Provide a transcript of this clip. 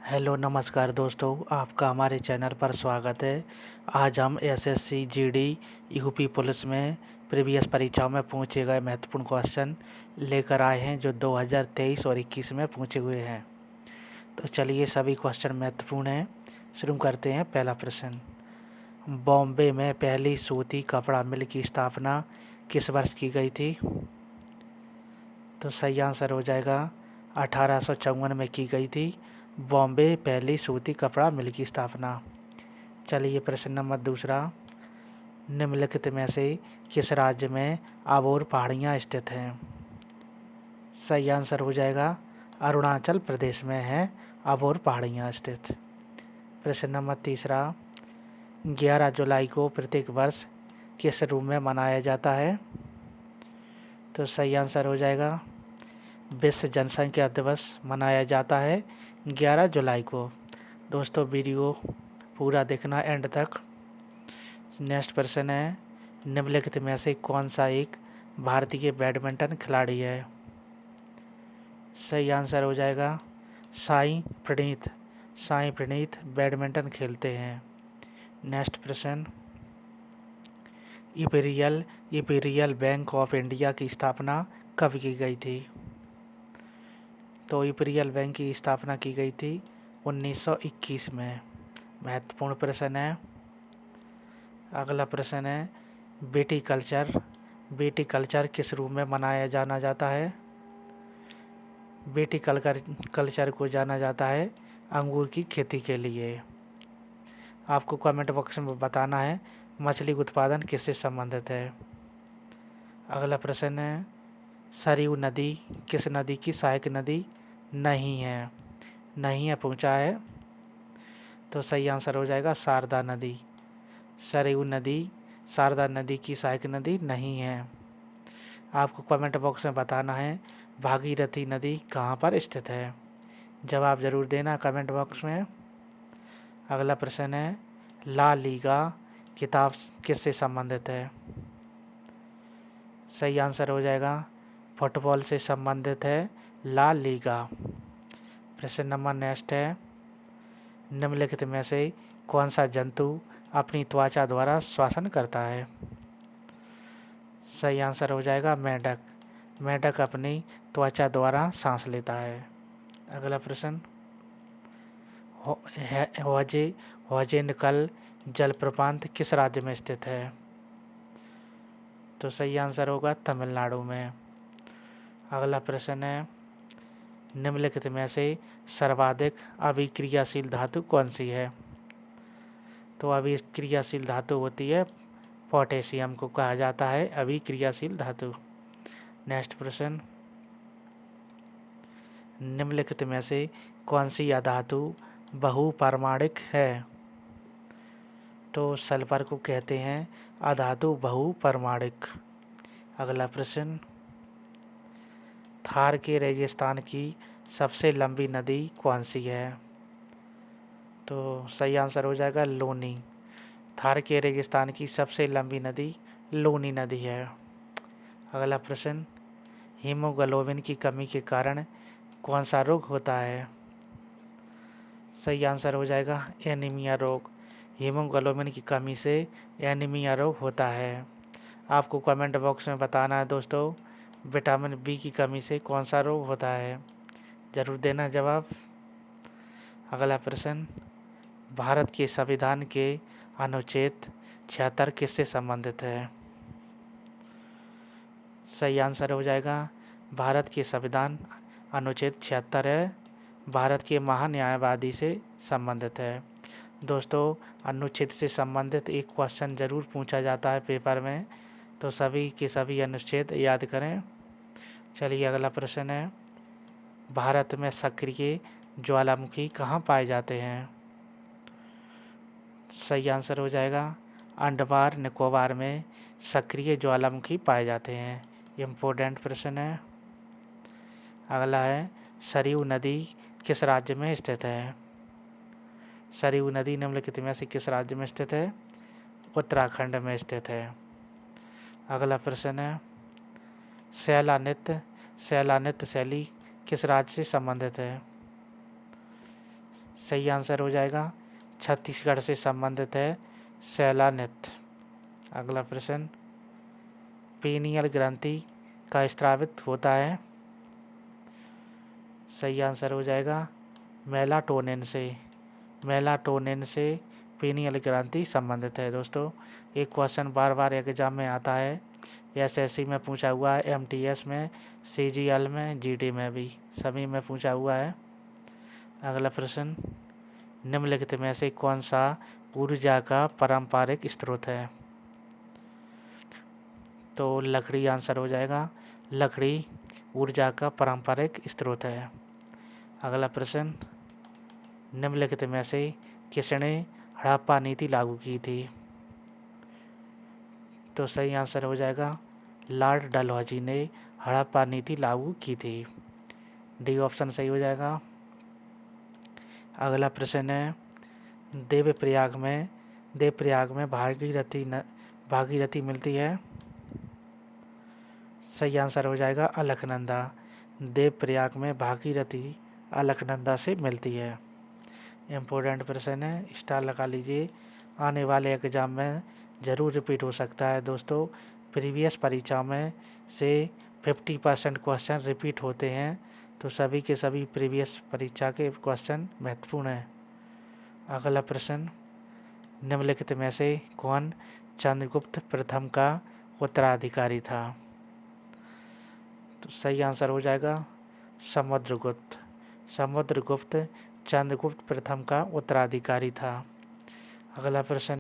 Hello नमस्कार दोस्तों, आपका हमारे चैनल पर स्वागत है। आज हम एसएससी जीडी यूपी पुलिस में प्रीवियस परीक्षाओं में पूछे गए महत्वपूर्ण क्वेश्चन लेकर आए हैं जो 2023 और 21 में पूछे हुए हैं। तो चलिए, सभी क्वेश्चन महत्वपूर्ण हैं। शुरू करते हैं। पहला प्रश्न, बॉम्बे में पहली सूती कपड़ा मिल की स्थापना किस वर्ष की गई थी? तो सही आंसर हो जाएगा 1854 में की गई थी बॉम्बे पहली सूती कपड़ा मिल की स्थापना। चलिए, प्रश्न नंबर दूसरा, निम्नलिखित में से किस राज्य में अबोर पहाड़ियाँ स्थित हैं? सही आंसर हो जाएगा अरुणाचल प्रदेश में है अबोर पहाड़ियाँ स्थित। प्रश्न नंबर तीसरा, 11 जुलाई को प्रत्येक वर्ष किस रूप में मनाया जाता है? तो सही आंसर हो जाएगा विश्व जनसंख्या दिवस मनाया जाता है 11 जुलाई को। दोस्तों, वीडियो पूरा देखना एंड तक। नेक्स्ट प्रश्न है, निम्नलिखित में से कौन सा एक भारतीय बैडमिंटन खिलाड़ी है? सही आंसर हो जाएगा साई प्रणीत। साई प्रणीत बैडमिंटन खेलते हैं। नेक्स्ट प्रश्न, इपीरियल बैंक ऑफ इंडिया की स्थापना कब की गई थी? तो इपीरियल बैंक की स्थापना की गई थी 1921 में। महत्वपूर्ण प्रश्न है। अगला प्रश्न है, बेटी कल्चर किस रूप में मनाया जाना जाता है? बेटी कल्चर को जाना जाता है अंगूर की खेती के लिए। आपको कमेंट बॉक्स में बताना है मछली उत्पादन किससे संबंधित है। अगला प्रश्न है, सरयू नदी किस नदी की सहायक नदी नहीं है पूछा है। तो सही आंसर हो जाएगा शारदा नदी। सरयू नदी शारदा नदी की सहायक नदी नहीं है। आपको कमेंट बॉक्स में बताना है भागीरथी नदी कहाँ पर स्थित है। जवाब ज़रूर देना कमेंट बॉक्स में। अगला प्रश्न है, ला लीगा किताब किससे संबंधित है? सही आंसर हो जाएगा फुटबॉल से संबंधित है ला लीगा। प्रश्न नंबर नेक्स्ट है, निम्नलिखित में से कौन सा जंतु अपनी त्वचा द्वारा श्वसन करता है? सही आंसर हो जाएगा मेंढक। मेंढक अपनी त्वचा द्वारा सांस लेता है। अगला प्रश्न, होजेनकल जलप्रपात किस राज्य में स्थित है? तो सही आंसर होगा तमिलनाडु में। अगला प्रश्न है, निम्नलिखित में से सर्वाधिक अभिक्रियाशील धातु कौन सी है? तो अभिक्रियाशील धातु होती है पोटेशियम को कहा जाता है अभिक्रियाशील धातु। नेक्स्ट प्रश्न, निम्नलिखित में से कौन सी अधातु बहुपरमाणिक है? तो सल्फर को कहते हैं अधातु बहुपरमाणिक। अगला प्रश्न, थार के रेगिस्तान की सबसे लंबी नदी कौन सी है? तो सही आंसर हो जाएगा लोनी। थार के रेगिस्तान की सबसे लंबी नदी लोनी नदी है। अगला प्रश्न, हीमोग्लोबिन की कमी के कारण कौन सा रोग होता है? सही आंसर हो जाएगा एनीमिया रोग। हीमोग्लोबिन की कमी से एनीमिया रोग होता है। आपको कमेंट बॉक्स में बताना है दोस्तों विटामिन बी की कमी से कौन सा रोग होता है। ज़रूर देना जवाब। अगला प्रश्न, भारत के संविधान के अनुच्छेद 76 किससे संबंधित है? सही आंसर हो जाएगा भारत के संविधान अनुच्छेद 76 है भारत के महान्यायवादी से संबंधित है। दोस्तों, अनुच्छेद से संबंधित एक क्वेश्चन ज़रूर पूछा जाता है पेपर में, तो सभी के सभी अनुच्छेद याद करें। चलिए, अगला प्रश्न है, भारत में सक्रिय ज्वालामुखी कहाँ पाए जाते हैं? सही आंसर हो जाएगा अंडमान निकोबार में सक्रिय ज्वालामुखी पाए जाते हैं। इम्पोर्टेंट प्रश्न है। अगला है, सरयू नदी किस राज्य में स्थित है? सरयू नदी निम्नलिखित में से किस राज्य में स्थित है? उत्तराखंड में स्थित है। अगला प्रश्न है, शैला नृत्य शैली किस राज्य से संबंधित है? सही आंसर हो जाएगा छत्तीसगढ़ से संबंधित है सैला नृत्य। अगला प्रश्न, पीनियल ग्रंथि का स्रावित होता है। सही आंसर हो जाएगा मेलाटोनिन से। मेलाटोनिन से पीनियल ग्रंथि संबंधित है। दोस्तों, एक क्वेश्चन बार बार एग्जाम में आता है, एसएससी में पूछा हुआ है, एमटीएस में, सीजीएल में, जीडी में भी, सभी में पूछा हुआ है। अगला प्रश्न, निम्नलिखित में से कौन सा ऊर्जा का पारंपरिक स्रोत है? तो लकड़ी आंसर हो जाएगा। लकड़ी ऊर्जा का पारंपरिक स्रोत है। अगला प्रश्न, निम्नलिखित में से किसने हड़प्पा नीति लागू की थी? तो सही आंसर हो जाएगा लॉर्ड डलहौजी ने हड़प्पा नीति लागू की थी। डी ऑप्शन सही हो जाएगा। अगला प्रश्न है, देवप्रयाग में भागीरथी मिलती है। सही आंसर हो जाएगा अलकनंदा। देवप्रयाग में भागीरथी अलकनंदा से मिलती है। इम्पोर्टेंट प्रश्न है, स्टार लगा लीजिए, आने वाले एग्ज़ाम में ज़रूर रिपीट हो सकता है। दोस्तों, प्रीवियस परीक्षा में से 50% क्वेश्चन रिपीट होते हैं, तो सभी के सभी प्रीवियस परीक्षा के क्वेश्चन महत्वपूर्ण हैं। अगला प्रश्न, निम्नलिखित में से कौन चंद्रगुप्त प्रथम का उत्तराधिकारी था? तो सही आंसर हो जाएगा समुद्रगुप्त। समुद्रगुप्त चंद्रगुप्त प्रथम का उत्तराधिकारी था। अगला प्रश्न,